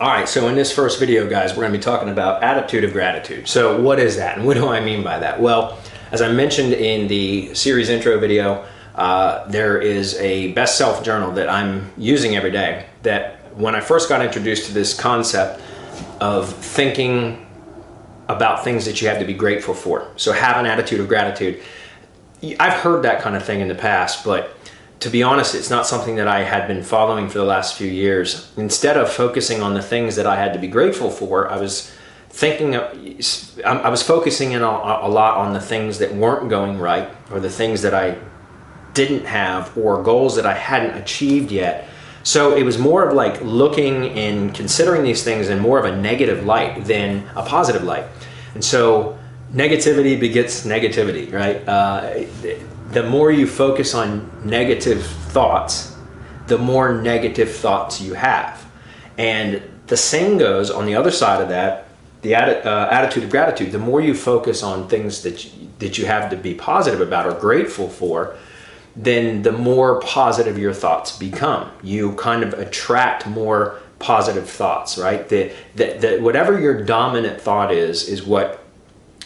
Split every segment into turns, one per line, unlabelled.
All right, so in this first video, guys, we're going to be talking about attitude of gratitude. So what is that, and what do I mean by that? Well, as I mentioned in the series intro video, there is a best self journal that I'm using every day that when I first got introduced to this concept of thinking about things that you have to be grateful for. So have an attitude of gratitude. I've heard that kind of thing in the past, but to be honest, it's not something that I had been following for the last few years. Instead of focusing on the things that I had to be grateful for, I was focusing in a lot on the things that weren't going right, or the things that I didn't have, or goals that I hadn't achieved yet. So it was more of like looking and considering these things in more of a negative light than a positive light. And so negativity begets negativity, right? The more you focus on negative thoughts, the more negative thoughts you have. And the same goes on the other side of that, the attitude of gratitude. The more you focus on things that you have to be positive about or grateful for, then the more positive your thoughts become. You kind of attract more positive thoughts, right? That whatever your dominant thought is what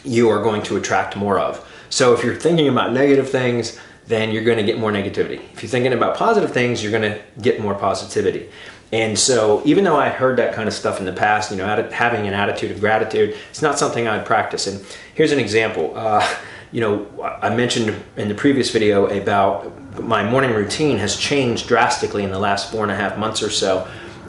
you are going to attract more of. So if you're thinking about negative things, then you're going to get more negativity. If you're thinking about positive things, you're going to get more positivity. And so even though I heard that kind of stuff in the past, you know, having an attitude of gratitude, it's not something I'd practice. And here's an example. You know, I mentioned in the previous video about my morning routine has changed drastically in the last 4.5 months or so,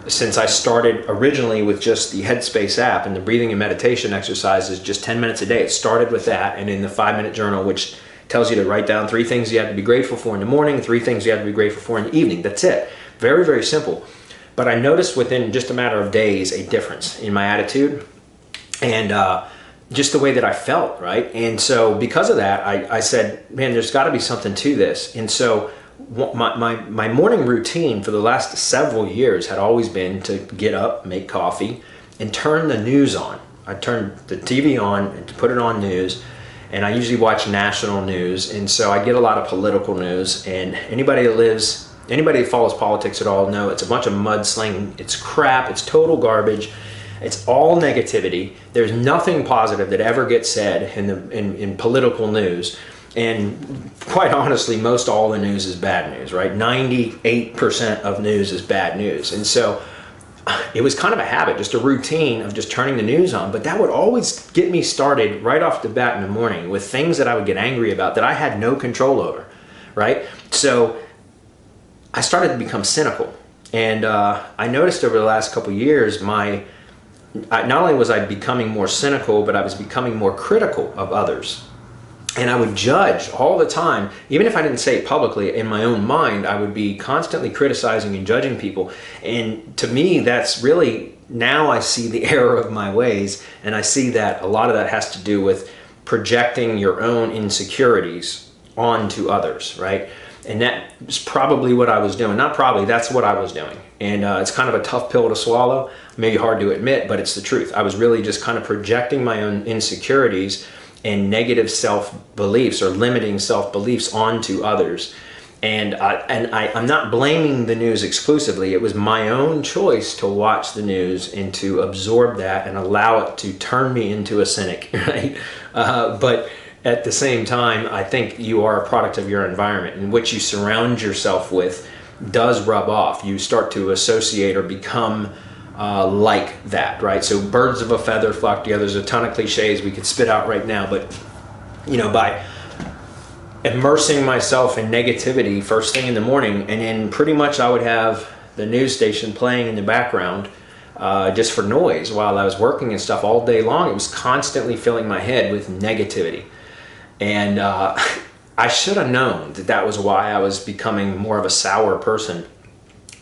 since I started originally with just the Headspace app and the breathing and meditation exercises, just 10 minutes a day. It started with that, and in the 5-minute journal, which tells you to write down 3 things you have to be grateful for in the morning, 3 things you have to be grateful for in the evening. That's it. Very, very simple. But I noticed within just a matter of days a difference in my attitude and just the way that I felt, right? And so because of that, I said, man, there's got to be something to this. And so my morning routine for the last several years had always been to get up, make coffee, and turn the news on. I turn the TV on and to put it on news, and I usually watch national news, and so I get a lot of political news. And anybody that follows politics at all know it's a bunch of mudslinging. It's crap. It's total garbage. It's all negativity. There's nothing positive that ever gets said in political news. And quite honestly, most all the news is bad news, right? 98% of news is bad news. And so it was kind of a habit, just a routine of just turning the news on. But that would always get me started right off the bat in the morning with things that I would get angry about that I had no control over, right? So I started to become cynical. And I noticed over the last couple of years, not only was I becoming more cynical, but I was becoming more critical of others. And I would judge all the time, even if I didn't say it publicly, in my own mind, I would be constantly criticizing and judging people. And to me, that's really, now I see the error of my ways, and I see that a lot of that has to do with projecting your own insecurities onto others, right? And that is probably what I was doing. Not probably, that's what I was doing. And it's kind of a tough pill to swallow, maybe hard to admit, but it's the truth. I was really just kind of projecting my own insecurities and negative self-beliefs or limiting self-beliefs onto others. And I'm not blaming the news exclusively. It was my own choice to watch the news and to absorb that and allow it to turn me into a cynic, right? But at the same time, I think you are a product of your environment, and what you surround yourself with does rub off. You start to associate or become like that, right? So birds of a feather flock together. There's a ton of cliches we could spit out right now, but you know, by immersing myself in negativity first thing in the morning, and then pretty much I would have the news station playing in the background just for noise while I was working and stuff all day long. It was constantly filling my head with negativity. And I should have known that that was why I was becoming more of a sour person,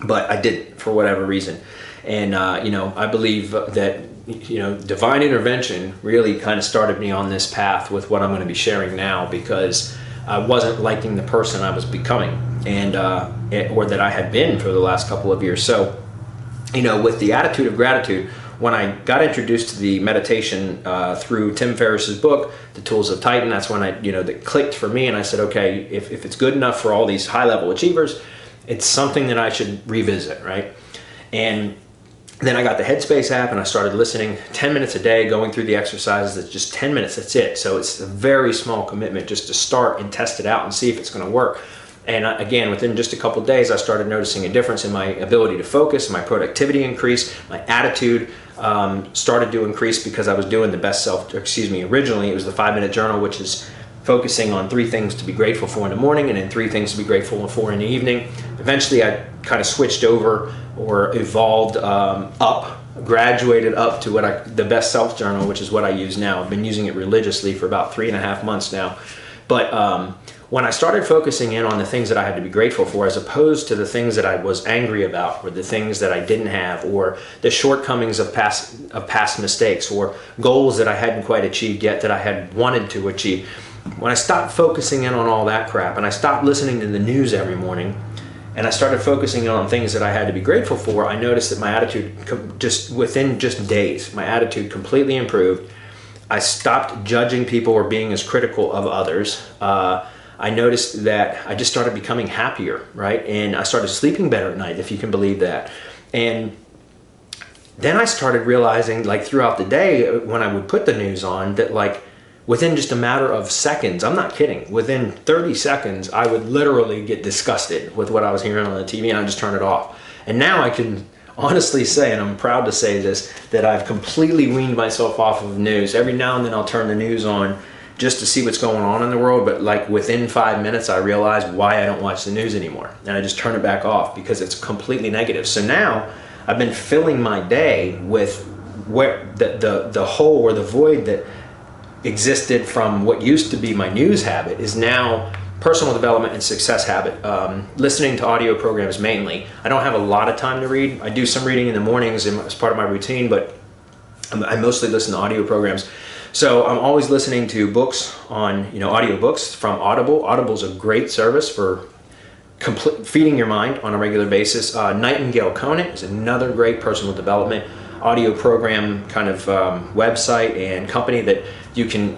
but I didn't, for whatever reason. And you know, I believe that, you know, divine intervention really kind of started me on this path with what I'm going to be sharing now, because I wasn't liking the person I was becoming, and or that I had been for the last couple of years. So, you know, with the attitude of gratitude, when I got introduced to the meditation through Tim Ferriss's book, The Tools of Titan, that's when that clicked for me, and I said, okay, if it's good enough for all these high-level achievers, it's something that I should revisit, right? And Then I got the Headspace app and I started listening 10 minutes a day, going through the exercises. It's just 10 minutes, that's it. So it's a very small commitment just to start and test it out and see if it's going to work. And again, within just a couple of days, I started noticing a difference in my ability to focus, my productivity increased, my attitude started to increase because I was doing the best originally it was the 5-minute journal, which is focusing on 3 things to be grateful for in the morning and then 3 things to be grateful for in the evening. Eventually, I kind of switched over or evolved graduated up to the best self journal, which is what I use now. I've been using it religiously for about 3.5 months now. But when I started focusing in on the things that I had to be grateful for, as opposed to the things that I was angry about, or the things that I didn't have, or the shortcomings of past mistakes, or goals that I hadn't quite achieved yet that I had wanted to achieve, when I stopped focusing in on all that crap and I stopped listening to the news every morning and I started focusing on things that I had to be grateful for, I noticed that my attitude, within days, my attitude completely improved. I stopped judging people or being as critical of others. I noticed that I just started becoming happier, right? And I started sleeping better at night, if you can believe that. And then I started realizing, like, throughout the day when I would put the news on, that like within just a matter of seconds, I'm not kidding, within 30 seconds, I would literally get disgusted with what I was hearing on the TV and I just turn it off. And now I can honestly say, and I'm proud to say this, that I've completely weaned myself off of news. Every now and then I'll turn the news on just to see what's going on in the world, but like within 5 minutes I realize why I don't watch the news anymore. And I just turn it back off because it's completely negative. So now I've been filling my day with where the hole or the void that existed from what used to be my news habit is now personal development and success habit. Listening to audio programs mainly. I don't have a lot of time to read. I do some reading in the mornings as part of my routine, but I mostly listen to audio programs. So I'm always listening to books on, audio books from Audible. Audible's a great service for feeding your mind on a regular basis. Nightingale Conant is another great personal development audio program kind of website and company that you can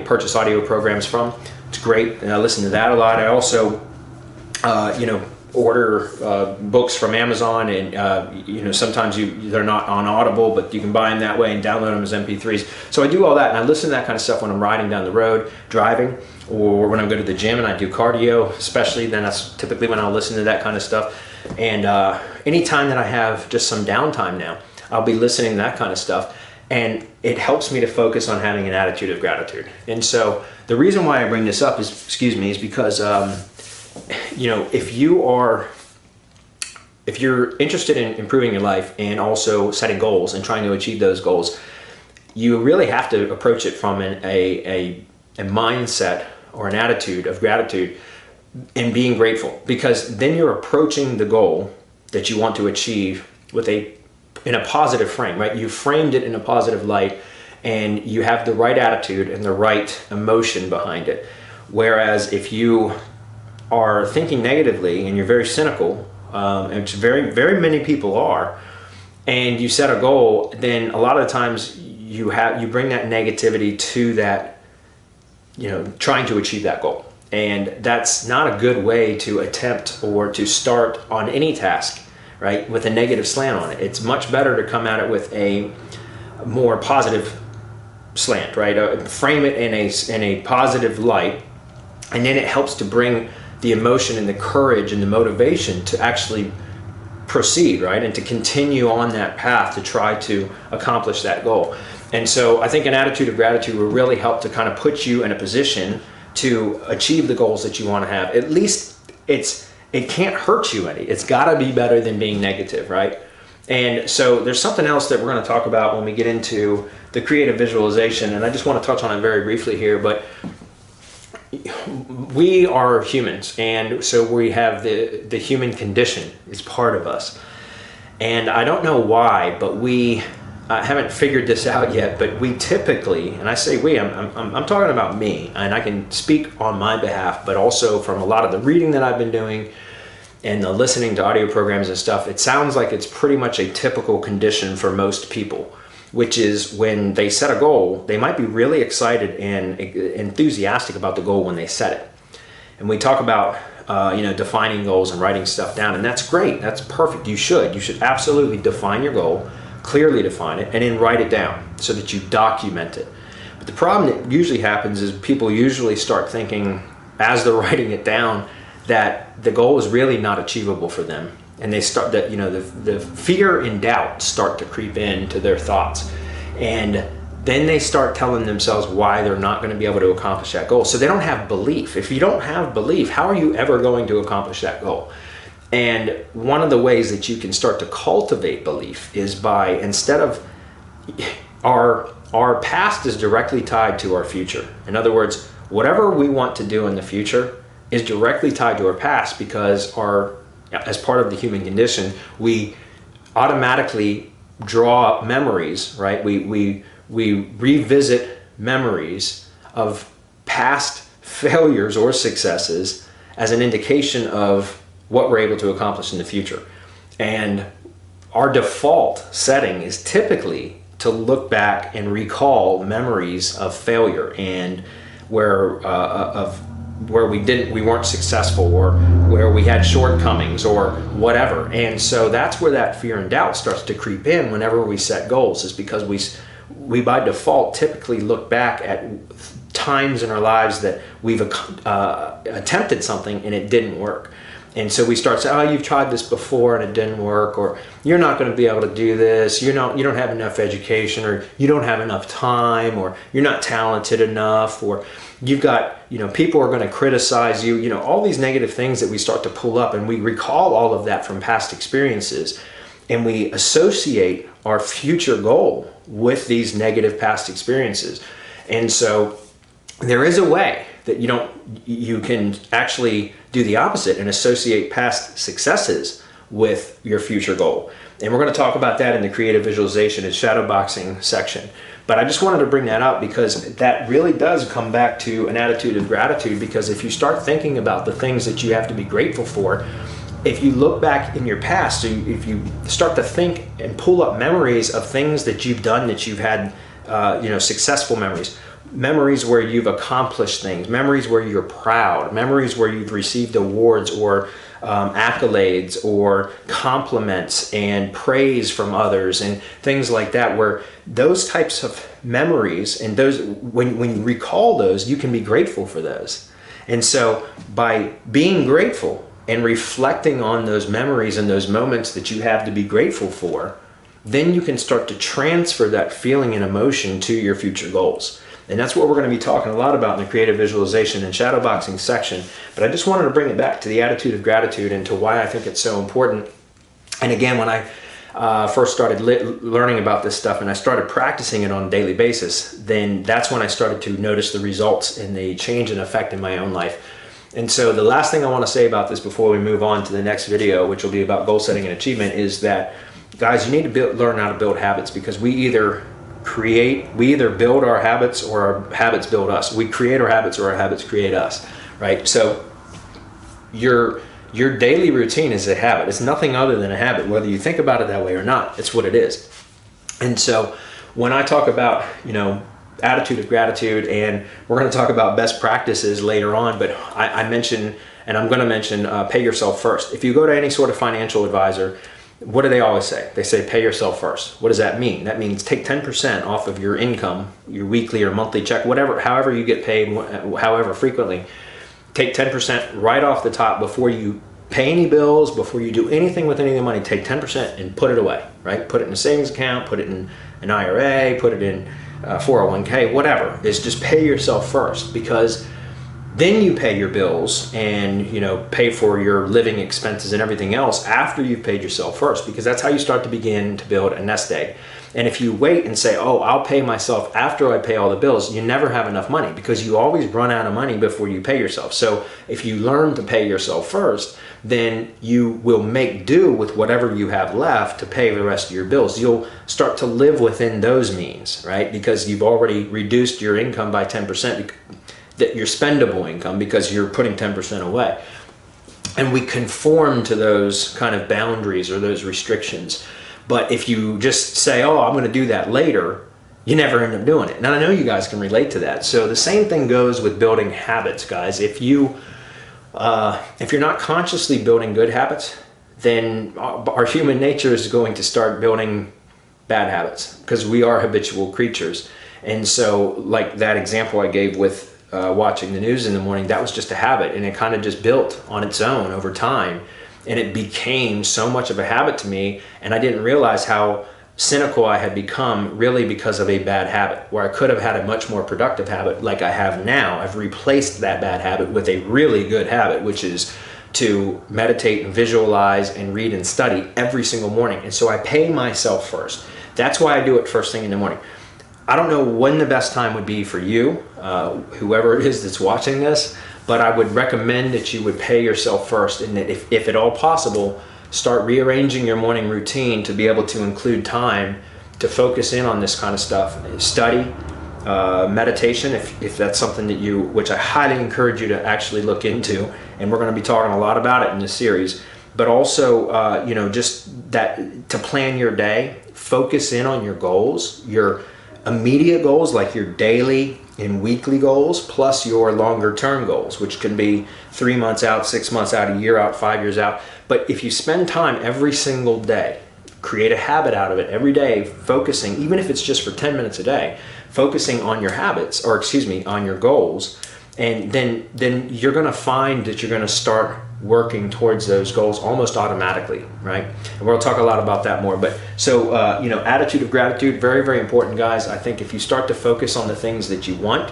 purchase audio programs from. It's great, and I listen to that a lot. I also order books from Amazon, and sometimes they're not on Audible, but you can buy them that way and download them as MP3s. So I do all that, and I listen to that kind of stuff when I'm riding down the road, driving, or when I go to the gym and I do cardio, especially. Then that's typically when I'll listen to that kind of stuff. And anytime that I have just some downtime now, I'll be listening to that kind of stuff, and it helps me to focus on having an attitude of gratitude. And so the reason why I bring this up is because if you're interested in improving your life and also setting goals and trying to achieve those goals, you really have to approach it from a mindset or an attitude of gratitude and being grateful, because then you're approaching the goal that you want to achieve in a positive frame, right? You framed it in a positive light, and you have the right attitude and the right emotion behind it. Whereas if you are thinking negatively and you're very cynical, which very, very many people are, and you set a goal, then a lot of the times you bring that negativity to that, trying to achieve that goal. And that's not a good way to attempt or to start on any task, right, with a negative slant on it. It's much better to come at it with a more positive slant, right? Frame it in a positive light, and then it helps to bring the emotion and the courage and the motivation to actually proceed, right, and to continue on that path to try to accomplish that goal. And so I think an attitude of gratitude will really help to kind of put you in a position to achieve the goals that you want to have. At least it can't hurt you any. It's got to be better than being negative, right? And so there's something else that we're going to talk about when we get into the creative visualization, and I just want to touch on it very briefly here, but we are humans, and so we have the human condition is part of us. And I don't know why, but we haven't figured this out yet, but we typically, and I say we, I'm talking about me, and I can speak on my behalf, but also from a lot of the reading that I've been doing and the listening to audio programs and stuff, it sounds like it's pretty much a typical condition for most people, which is when they set a goal, they might be really excited and enthusiastic about the goal when they set it. And we talk about defining goals and writing stuff down, and that's great. That's perfect. You should absolutely define your goal, clearly define it, and then write it down so that you document it. But the problem that usually happens is people usually start thinking, as they're writing it down, that the goal is really not achievable for them, and they start that the fear and doubt start to creep into their thoughts, and then they start telling themselves why they're not going to be able to accomplish that goal. So they don't have belief. If you don't have belief, how are you ever going to accomplish that goal? And one of the ways that you can start to cultivate belief is by, instead of our past is directly tied to our future. In other words, whatever we want to do in the future is directly tied to our past, because as part of the human condition, we automatically draw up memories, right? We revisit memories of past failures or successes as an indication of what we're able to accomplish in the future. And our default setting is typically to look back and recall memories of failure and where we weren't successful, or where we had shortcomings or whatever. And so that's where that fear and doubt starts to creep in whenever we set goals, is because we by default typically look back at times in our lives that we've attempted something and it didn't work. And so we start saying, oh, you've tried this before and it didn't work, or you're not going to be able to do this, you don't have enough education, or you don't have enough time, or you're not talented enough, or you've got, people are going to criticize you, all these negative things that we start to pull up, and we recall all of that from past experiences, and we associate our future goal with these negative past experiences. And so there is a way that you can actually do the opposite and associate past successes with your future goal. And we're going to talk about that in the creative visualization and shadowboxing section. But I just wanted to bring that up because that really does come back to an attitude of gratitude, because if you start thinking about the things that you have to be grateful for, if you look back in your past, if you start to think and pull up memories of things that you've done, that you've had, successful memories where you've accomplished things, memories where you're proud, memories where you've received awards or accolades or compliments and praise from others and things like that, where those types of memories, and those, when you recall those, you can be grateful for those. And so by being grateful and reflecting on those memories and those moments that you have to be grateful for, then you can start to transfer that feeling and emotion to your future goals. And that's what we're going to be talking a lot about in the creative visualization and shadowboxing section. But I just wanted to bring it back to the attitude of gratitude and to why I think it's so important. And again, when I first started learning about this stuff and I started practicing it on a daily basis, then that's when I started to notice the results and the change and effect in my own life. And so the last thing I want to say about this before we move on to the next video, which will be about goal setting and achievement, is that, guys, you need to learn how to build habits, because we either build our habits or our habits build us. We create our habits or our habits create us, right? So your daily routine is a habit. It's nothing other than a habit, whether you think about it that way or not. It's what it is. And so when I talk about, attitude of gratitude, and we're going to talk about best practices later on, but I mentioned, and I'm going to mention, pay yourself first. If you go to any sort of financial advisor, what do they always say? They say pay yourself first. What does that mean? That means take 10% off of your income, your weekly or monthly check, however you get paid, however frequently. Take 10% right off the top before you pay any bills, before you do anything with any of the money. Take 10% and put it away, right? Put it in a savings account, put it in an IRA, put it in 401k, whatever. Is just pay yourself first, because then you pay your bills and pay for your living expenses and everything else after you've paid yourself first, because that's how you start to begin to build a nest egg. And if you wait and say, oh, I'll pay myself after I pay all the bills, you never have enough money, because you always run out of money before you pay yourself. So if you learn to pay yourself first, then you will make do with whatever you have left to pay the rest of your bills. You'll start to live within those means, right? Because you've already reduced your income by 10%, that your spendable income, because you're putting 10% away. And we conform to those kind of boundaries or those restrictions. But if you just say, oh, I'm going to do that later, you never end up doing it. Now, I know you guys can relate to that. So the same thing goes with building habits, guys. If you If you're not consciously building good habits, then our human nature is going to start building bad habits, because we are habitual creatures. And so, like that example I gave with watching the news in the morning, that was just a habit, and it kind of just built on its own over time, and it became so much of a habit to me, and I didn't realize how cynical I had become really because of a bad habit, where I could have had a much more productive habit like I have now. I've replaced that bad habit with a really good habit, which is to meditate and visualize and read and study every single morning. And so I pay myself first. That's why I do it first thing in the morning. I don't know when the best time would be for you, whoever it is that's watching this, but I would recommend that you would pay yourself first, and that if at all possible, start rearranging your morning routine to be able to include time to focus in on this kind of stuff. Study, meditation, if that's something that which I highly encourage you to actually look into, and we're going to be talking a lot about it in this series. But also, just that, to plan your day, focus in on your goals, your immediate goals, like your daily and weekly goals, plus your longer term goals, which can be 3 months out, 6 months out, a year out, 5 years out. But if you spend time every single day, create a habit out of it every day, focusing, even if it's just for 10 minutes a day, focusing on your habits, or excuse me, on your goals, and then you're going to find that you're going to start working towards those goals almost automatically, right? And we'll talk a lot about that more. But so, attitude of gratitude, very, very important, guys. I think if you start to focus on the things that you want,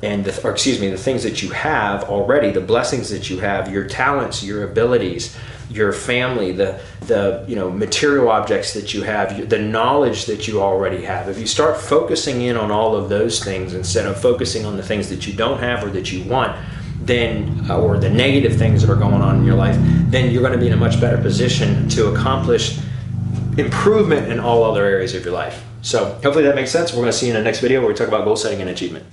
and the things that you have already, the blessings that you have, your talents, your abilities, your family, the material objects that you have, the knowledge that you already have. If you start focusing in on all of those things instead of focusing on the things that you don't have or that you want, then, or the negative things that are going on in your life, then you're going to be in a much better position to accomplish improvement in all other areas of your life. So hopefully that makes sense. We're going to see you in the next video where we talk about goal setting and achievement.